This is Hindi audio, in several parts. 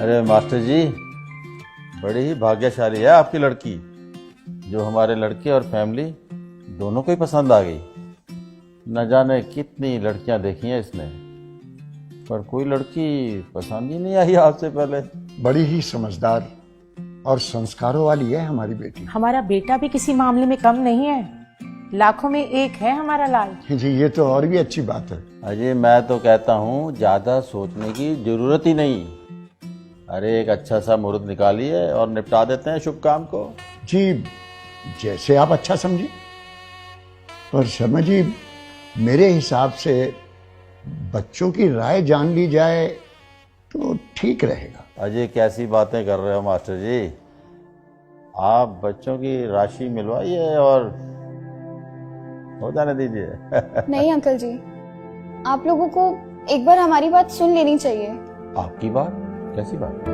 अरे मास्टर जी, बड़ी ही भाग्यशाली है आपकी लड़की, जो हमारे लड़के और फैमिली दोनों को ही पसंद आ गई। न जाने कितनी लड़कियां देखी हैं इसने, पर कोई लड़की पसंद ही नहीं आई आपसे पहले। बड़ी ही समझदार और संस्कारों वाली है हमारी बेटी। हमारा बेटा भी किसी मामले में कम नहीं है, लाखों में एक है हमारा लाल। जी ये तो और भी अच्छी बात है। अजय, मैं तो कहता हूँ ज्यादा सोचने की जरूरत ही नहीं। अरे एक अच्छा सा मुहूर्त निकालिए और निपटा देते हैं शुभ काम को। जी जैसे आप अच्छा समझे, पर शर्मा जी मेरे हिसाब से बच्चों की राय जान ली जाए तो ठीक रहेगा। अजय, कैसी बातें कर रहे हो मास्टर जी। आप बच्चों की राशि मिलवाइए और हो जाने दीजिए। नहीं अंकल जी, आप लोगों को एक बार हमारी बात सुन लेनी चाहिए। आपकी बात? कैसी बात?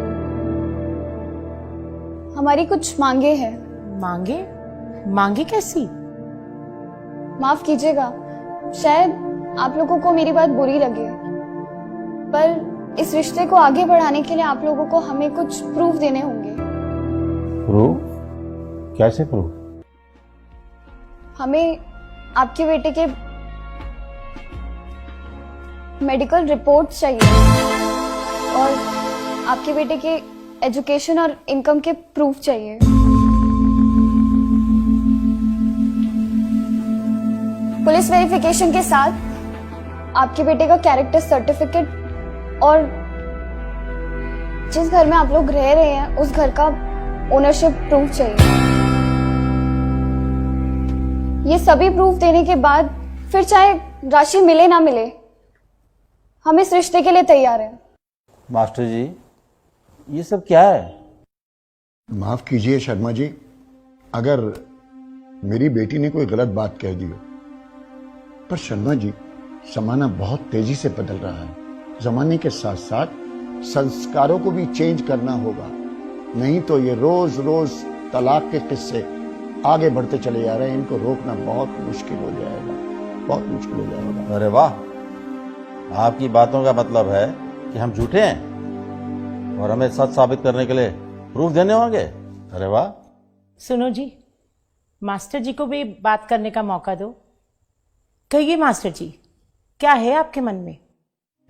हमारी कुछ मांगे हैं। मांगे? मांगे कैसी? माफ कीजिएगा, शायद आप लोगों को मेरी बात बुरी लगे, पर इस रिश्ते को आगे बढ़ाने के लिए आप लोगों को हमें कुछ प्रूफ देने होंगे। प्रूफ? कैसे प्रूफ? हमें आपके बेटे के मेडिकल रिपोर्ट्स चाहिए और आपके बेटे के एजुकेशन और इनकम के प्रूफ चाहिए। पुलिस वेरिफिकेशन के साथ आपके बेटे का कैरेक्टर सर्टिफिकेट और जिस घर में आप लोग रह रहे हैं उस घर का ओनरशिप प्रूफ चाहिए। ये सभी प्रूफ देने के बाद फिर चाहे राशि मिले ना मिले, हम इस रिश्ते के लिए तैयार हैं। मास्टर जी, ये सब क्या है? माफ कीजिए शर्मा जी, अगर मेरी बेटी ने कोई गलत बात कह दी हो, पर शर्मा जी जमाना बहुत तेजी से बदल रहा है। जमाने के साथ साथ संस्कारों को भी चेंज करना होगा, नहीं तो ये रोज रोज तलाक के किस्से आगे बढ़ते चले जा रहे हैं। इनको रोकना बहुत मुश्किल हो जाएगा, बहुत मुश्किल हो जाएगा। अरे वाह, आपकी बातों का मतलब है कि हम झूठे हैं और हमें सच साबित करने के लिए प्रूफ देने होंगे। अरे वाह। सुनो जी, मास्टर जी को भी बात करने का मौका दो। कहिए मास्टर जी, क्या है आपके मन में?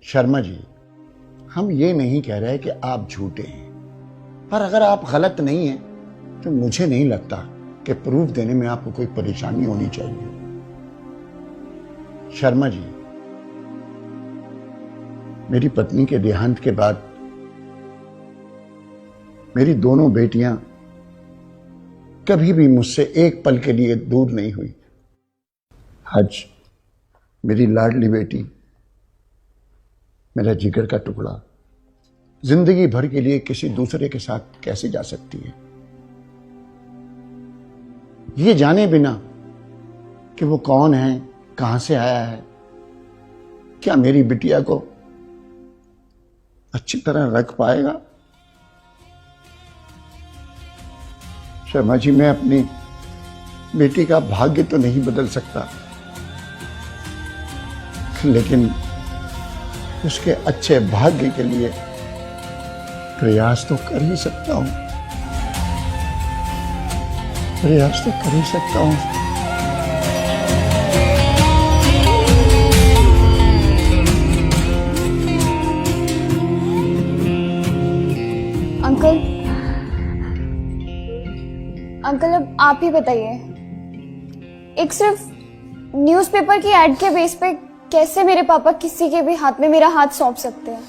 शर्मा जी, हम ये नहीं कह रहे कि आप झूठे हैं, पर अगर आप गलत नहीं हैं तो मुझे नहीं लगता कि प्रूफ देने में आपको कोई परेशानी होनी चाहिए। शर्मा जी, मेरी पत्नी के देहांत के बाद मेरी दोनों बेटियां कभी भी मुझसे एक पल के लिए दूर नहीं हुई। आज मेरी लाडली बेटी, मेरा जिगर का टुकड़ा, जिंदगी भर के लिए किसी दूसरे के साथ कैसे जा सकती है, ये जाने बिना कि वो कौन है, कहां से आया है, क्या मेरी बिटिया को अच्छी तरह रख पाएगा? शर्मा जी, मैं अपनी बेटी का भाग्य तो नहीं बदल सकता, लेकिन उसके अच्छे भाग्य के लिए प्रयास तो कर ही सकता हूं, प्रयास तो कर ही सकता हूं। अंकल, अंकल अब आप ही बताइए, एक सिर्फ न्यूज़पेपर की एड के बेस पे कैसे मेरे पापा किसी के भी हाथ में मेरा हाथ सौंप सकते हैं?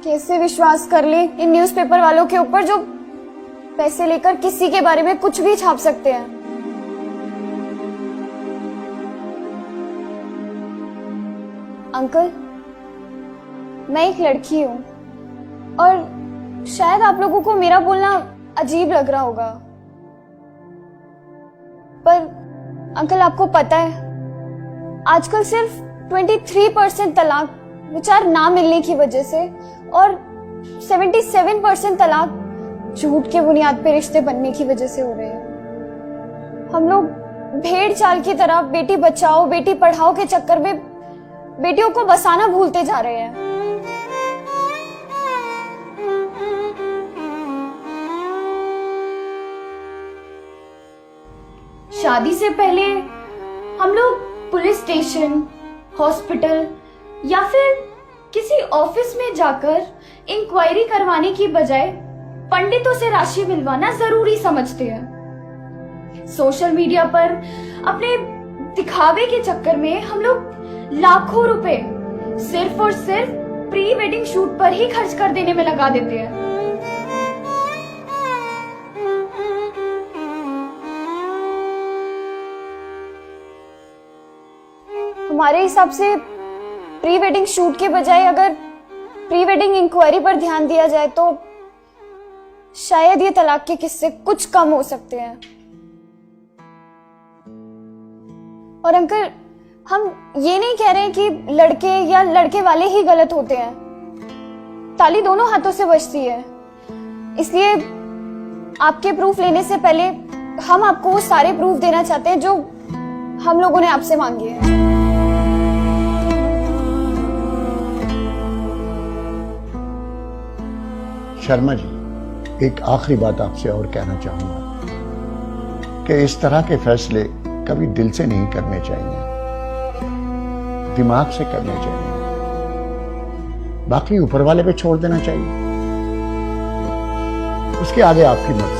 कैसे विश्वास कर ले इन न्यूज़पेपर वालों के ऊपर जो पैसे लेकर किसी के बारे में कुछ भी छाप सकते हैं? अंकल, मैं एक लड़की हूं और शायद आप लोगों को मेरा बोलना अजीब लग रहा होगा, पर अंकल आपको पता है आजकल सिर्फ 23% तलाक विचार ना मिलने की वजह से और 77% तलाक झूठ के बुनियाद पे रिश्ते बनने की वजह से हो रहे हैं। हम लोग भेड़ चाल की तरह बेटी बचाओ बेटी पढ़ाओ के चक्कर में बेटियों को बसाना भूलते जा रहे हैं। शादी से पहले हम लोग पुलिस स्टेशन, हॉस्पिटल या फिर किसी ऑफिस में जाकर इंक्वायरी करवाने की बजाय पंडितों से राशि मिलवाना जरूरी समझते हैं। सोशल मीडिया पर अपने दिखावे के चक्कर में हम लोग लाखों रुपए सिर्फ और सिर्फ प्री वेडिंग शूट पर ही खर्च कर देने में लगा देते हैं। हमारे हिसाब से प्री वेडिंग शूट के बजाय अगर प्री वेडिंग इंक्वायरी पर ध्यान दिया जाए तो शायद ये तलाक के किस्से कुछ कम हो सकते हैं। और अंकल, हम ये नहीं कह रहे हैं कि लड़के या लड़के वाले ही गलत होते हैं। ताली दोनों हाथों से बजती है। इसलिए आपके प्रूफ लेने से पहले हम आपको वो सारे प्रूफ देना चाहते हैं जो हम लोगों ने आपसे मांगे हैं। शर्मा जी, एक आखिरी बात आपसे और कहना चाहूंगा कि इस तरह के फैसले कभी दिल से नहीं करने चाहिए, दिमाग से करने चाहिए, बाकी ऊपर वाले पे छोड़ देना चाहिए। उसके आगे आपकी मर्जी।